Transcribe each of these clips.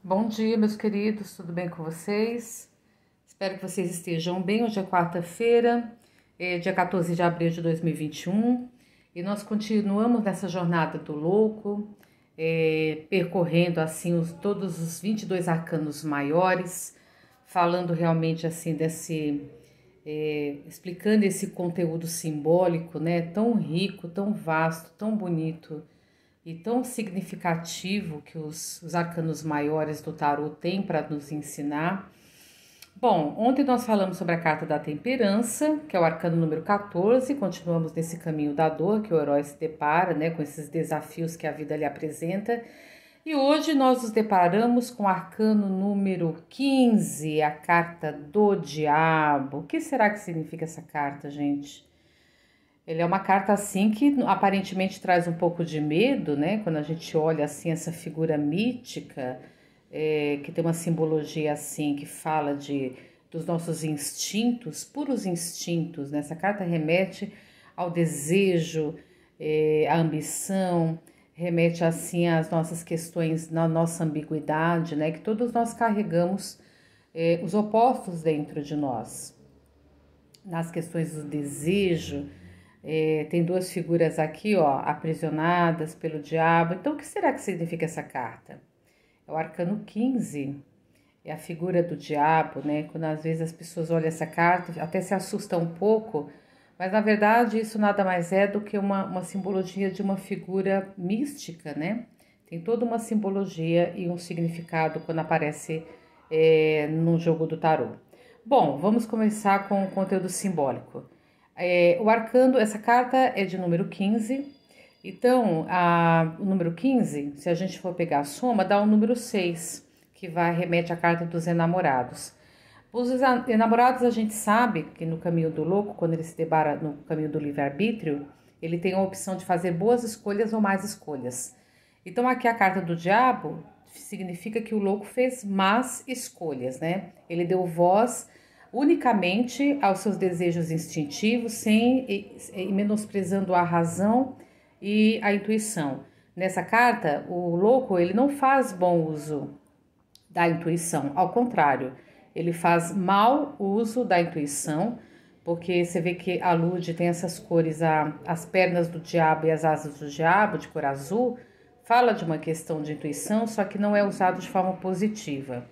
Bom dia, meus queridos, tudo bem com vocês? Espero que vocês estejam bem. Hoje é quarta-feira, dia 14 de abril de 2021, e nós continuamos nessa jornada do louco, percorrendo assim todos os 22 arcanos maiores, falando realmente assim explicando esse conteúdo simbólico, né? Tão rico, tão vasto, tão bonito e tão significativo que os arcanos maiores do tarô têm para nos ensinar. Bom, ontem nós falamos sobre a carta da temperança, que é o arcano número 14, continuamos nesse caminho da dor que o herói se depara, né, com esses desafios que a vida lhe apresenta. E hoje nós nos deparamos com o arcano número 15, a carta do diabo. O que será que significa essa carta, gente? Ele é uma carta assim que aparentemente traz um pouco de medo, né? Quando a gente olha assim essa figura mítica, que tem uma simbologia assim que fala dos nossos instintos, puros instintos, né? Essa carta remete ao desejo, à ambição, remete assim às nossas questões, na nossa ambiguidade, né? Que todos nós carregamos os opostos dentro de nós. Nas questões do desejo, tem duas figuras aqui, ó, aprisionadas pelo diabo. Então, o que será que significa essa carta? É o arcano 15, é a figura do diabo, né? Quando às vezes as pessoas olham essa carta, até se assustam um pouco, mas na verdade isso nada mais é do que uma simbologia de uma figura mística, né? Tem toda uma simbologia e um significado quando aparece no jogo do tarô. Bom, vamos começar com o conteúdo simbólico. O arcano, essa carta é de número 15, então o número 15, se a gente for pegar a soma, dá o número 6, que remete à carta dos enamorados. Os enamorados, a gente sabe que no caminho do louco, quando ele se debara no caminho do livre-arbítrio, ele tem a opção de fazer boas escolhas ou más escolhas. Então aqui a carta do diabo significa que o louco fez más escolhas, né? Ele deu voz unicamente aos seus desejos instintivos, sem menosprezando a razão e a intuição. Nessa carta, o louco ele não faz bom uso da intuição, ao contrário, ele faz mau uso da intuição, porque você vê que a Lud tem essas cores, as pernas do diabo e as asas do diabo, de cor azul, fala de uma questão de intuição, só que não é usado de forma positiva.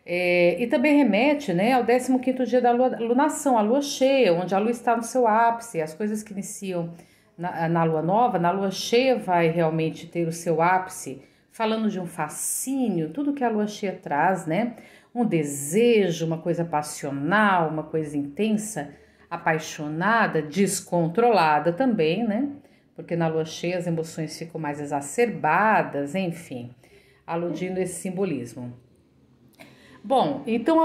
E também remete, né, ao 15º dia da lunação, a lua cheia, onde a lua está no seu ápice. As coisas que iniciam na lua nova, na lua cheia vai realmente ter o seu ápice, falando de um fascínio, tudo que a lua cheia traz, né? Um desejo, uma coisa passional, uma coisa intensa, apaixonada, descontrolada também, né? Porque na lua cheia as emoções ficam mais exacerbadas, enfim, aludindo esse simbolismo. Bom, então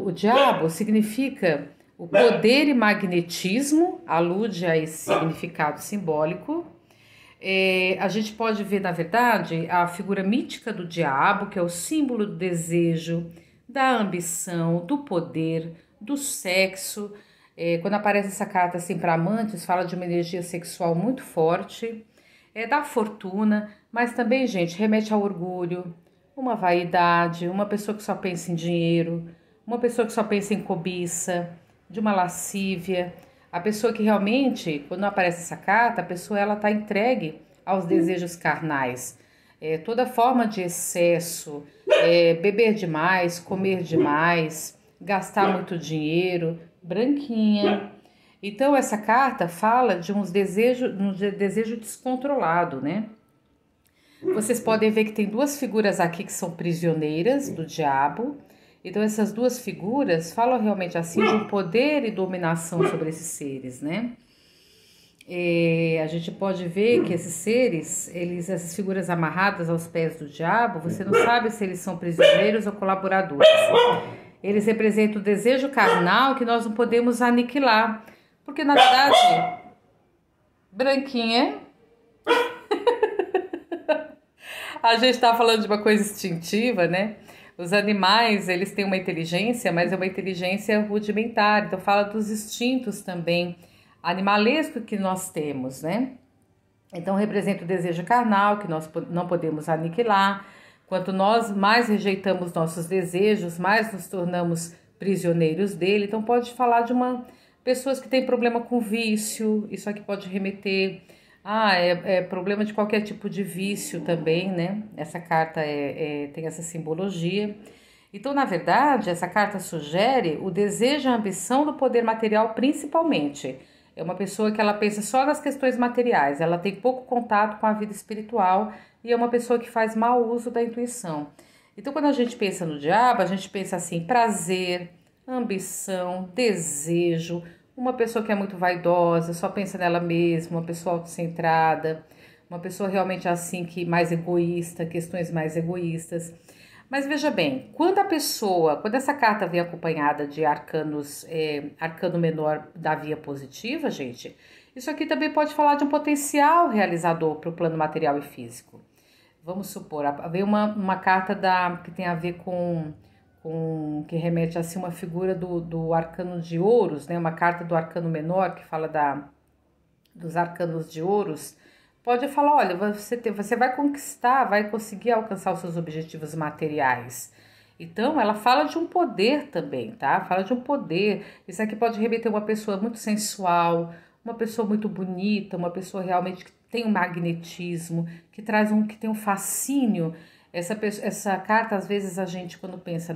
o diabo significa o poder e magnetismo, alude a esse significado simbólico. A gente pode ver, na verdade, a figura mítica do diabo, que é o símbolo do desejo, da ambição, do poder, do sexo. Quando aparece essa carta assim para amantes, fala de uma energia sexual muito forte, da fortuna, mas também, gente, remete ao orgulho, uma vaidade, uma pessoa que só pensa em dinheiro, uma pessoa que só pensa em cobiça, de uma lascívia. A pessoa que realmente, quando aparece essa carta, a pessoa ela está entregue aos desejos carnais. Toda forma de excesso, beber demais, comer demais, gastar muito dinheiro, branquinha. Então essa carta fala de um desejo descontrolado, né? Vocês podem ver que tem duas figuras aqui que são prisioneiras do diabo. Então essas duas figuras falam realmente assim de um poder e dominação sobre esses seres, né? A gente pode ver que esses seres, essas figuras amarradas aos pés do diabo, você não sabe se eles são prisioneiros ou colaboradores. Eles representam o desejo carnal que nós não podemos aniquilar, porque na verdade, branquinha, a gente está falando de uma coisa instintiva, né? Os animais, eles têm uma inteligência, mas é uma inteligência rudimentar. Então fala dos instintos também animalescos que nós temos, né? Então representa o desejo carnal que nós não podemos aniquilar. Quanto nós mais rejeitamos nossos desejos, mais nos tornamos prisioneiros dele. Então pode falar de pessoas que têm problema com vício, isso aqui pode remeter é problema de qualquer tipo de vício também, né? Essa carta tem essa simbologia. Então, na verdade, essa carta sugere o desejo e a ambição do poder material principalmente. É uma pessoa que ela pensa só nas questões materiais, ela tem pouco contato com a vida espiritual e é uma pessoa que faz mau uso da intuição. Então, quando a gente pensa no diabo, a gente pensa assim, prazer, ambição, desejo, uma pessoa que é muito vaidosa, só pensa nela mesma, uma pessoa autocentrada, uma pessoa realmente assim que mais egoísta, questões mais egoístas. Mas veja bem, quando essa carta vem acompanhada de arcanos, arcano menor da via positiva, gente, isso aqui também pode falar de um potencial realizador para o plano material e físico. Vamos supor, vem uma carta que tem a ver que remete assim uma figura do arcano de ouros, né? Uma carta do arcano menor que fala dos arcanos de ouros. Pode falar, olha, você vai conquistar, vai conseguir alcançar os seus objetivos materiais. Então, ela fala de um poder também, tá? Fala de um poder. Isso aqui pode remeter uma pessoa muito sensual, uma pessoa muito bonita, uma pessoa realmente que tem um magnetismo, que tem um fascínio. Essa carta, às vezes, a gente, quando pensa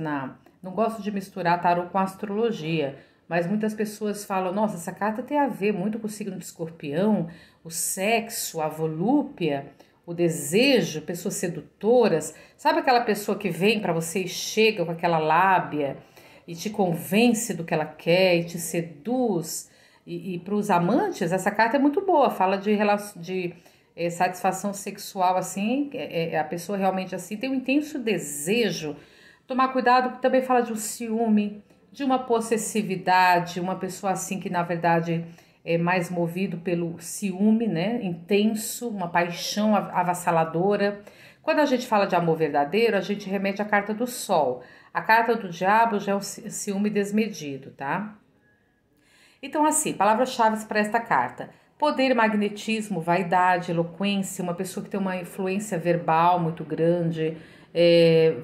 não gosto de misturar tarô com astrologia, mas muitas pessoas falam, nossa, essa carta tem a ver muito com o signo de Escorpião, o sexo, a volúpia, o desejo, pessoas sedutoras. Sabe aquela pessoa que vem para você e chega com aquela lábia e te convence do que ela quer e te seduz? E para os amantes, essa carta é muito boa, fala de satisfação sexual, assim, a pessoa realmente assim tem um intenso desejo. Tomar cuidado, porque também fala de um ciúme, de uma possessividade, uma pessoa assim que na verdade é mais movido pelo ciúme, né? Intenso, uma paixão avassaladora. Quando a gente fala de amor verdadeiro, a gente remete à carta do Sol. A carta do diabo já é o ciúme desmedido, tá? Então, assim, palavras-chave para esta carta: poder, magnetismo, vaidade, eloquência, uma pessoa que tem uma influência verbal muito grande,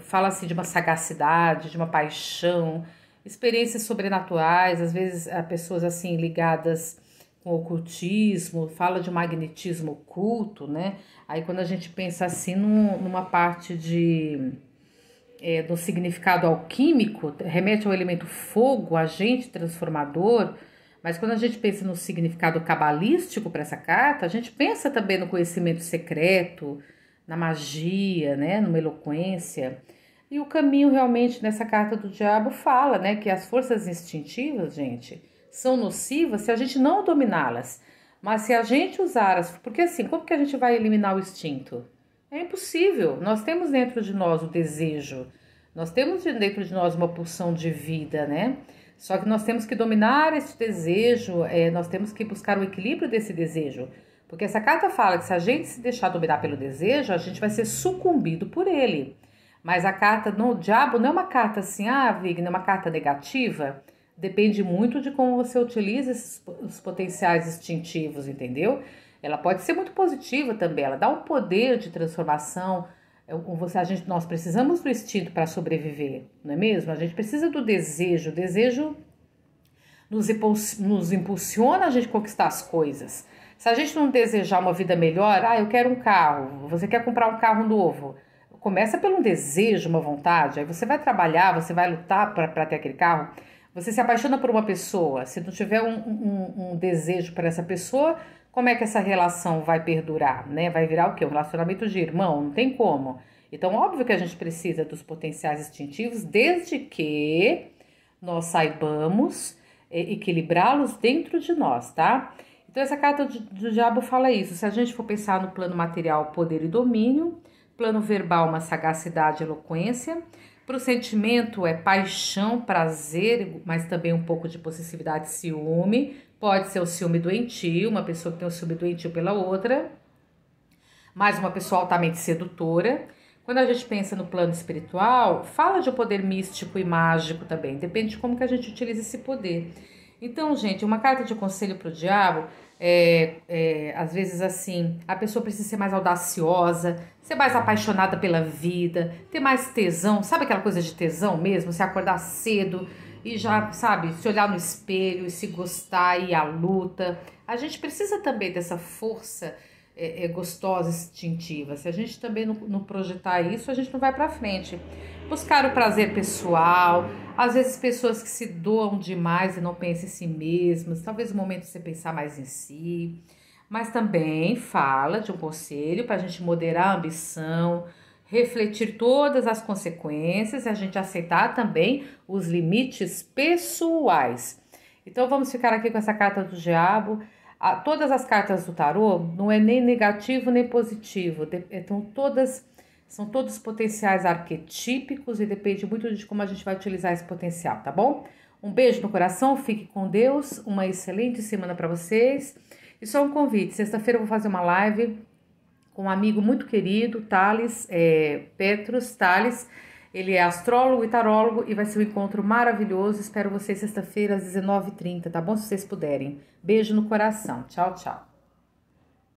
fala-se de uma sagacidade, de uma paixão, experiências sobrenaturais, às vezes pessoas assim ligadas com o ocultismo, fala de magnetismo oculto, né? Aí quando a gente pensa assim numa parte do significado alquímico, remete ao elemento fogo, agente transformador. Mas quando a gente pensa no significado cabalístico para essa carta, a gente pensa também no conhecimento secreto, na magia, né, numa eloquência. E o caminho realmente nessa carta do diabo fala, né, que as forças instintivas, gente, são nocivas se a gente não dominá-las. Mas se a gente usá-las, porque assim, como que a gente vai eliminar o instinto? É impossível. Nós temos dentro de nós o desejo, nós temos dentro de nós uma pulsão de vida, né? Só que nós temos que dominar esse desejo, nós temos que buscar o equilíbrio desse desejo. Porque essa carta fala que se a gente se deixar dominar pelo desejo, a gente vai ser sucumbido por ele. Mas a carta no diabo não é uma carta assim, Vigna, é uma carta negativa. Depende muito de como você utiliza os potenciais instintivos, entendeu? Ela pode ser muito positiva também, ela dá um poder de transformação. Nós precisamos do instinto para sobreviver, não é mesmo? A gente precisa do desejo. O desejo nos impulsiona a gente conquistar as coisas. Se a gente não desejar uma vida melhor, eu quero um carro, você quer comprar um carro novo, começa pelo desejo, uma vontade, aí você vai trabalhar, você vai lutar para ter aquele carro, você se apaixona por uma pessoa, se não tiver um desejo por essa pessoa, como é que essa relação vai perdurar, né? Vai virar o quê? Um relacionamento de irmão? Não tem como. Então, óbvio que a gente precisa dos potenciais instintivos, desde que nós saibamos equilibrá-los dentro de nós, tá? Então, essa carta do diabo fala isso. Se a gente for pensar no plano material, poder e domínio, plano verbal, uma sagacidade e eloquência, para o sentimento é paixão, prazer, mas também um pouco de possessividade e ciúme. Pode ser o ciúme doentio, uma pessoa que tem o ciúme doentio pela outra, mas uma pessoa altamente sedutora. Quando a gente pensa no plano espiritual, fala de um poder místico e mágico também, depende de como que a gente utiliza esse poder. Então, gente, uma carta de conselho para o diabo Às vezes assim, a pessoa precisa ser mais audaciosa, ser mais apaixonada pela vida, ter mais tesão, sabe aquela coisa de tesão mesmo? Se acordar cedo e já, sabe, se olhar no espelho e se gostar e ir à luta. A gente precisa também dessa força gostosa, instintiva. Se a gente também não projetar isso, a gente não vai para frente. Buscar o prazer pessoal, às vezes pessoas que se doam demais e não pensam em si mesmas, talvez o momento de você pensar mais em si, mas também fala de um conselho para a gente moderar a ambição, refletir todas as consequências e a gente aceitar também os limites pessoais. Então vamos ficar aqui com essa carta do diabo. Todas as cartas do tarô não é nem negativo nem positivo, são todos potenciais arquetípicos e depende muito de como a gente vai utilizar esse potencial, tá bom? Um beijo no coração, fique com Deus, uma excelente semana para vocês. E só um convite, sexta-feira eu vou fazer uma live com um amigo muito querido, Petros Tales. Ele é astrólogo e tarólogo e vai ser um encontro maravilhoso. Espero vocês sexta-feira às 19h30, tá bom? Se vocês puderem. Beijo no coração. Tchau, tchau.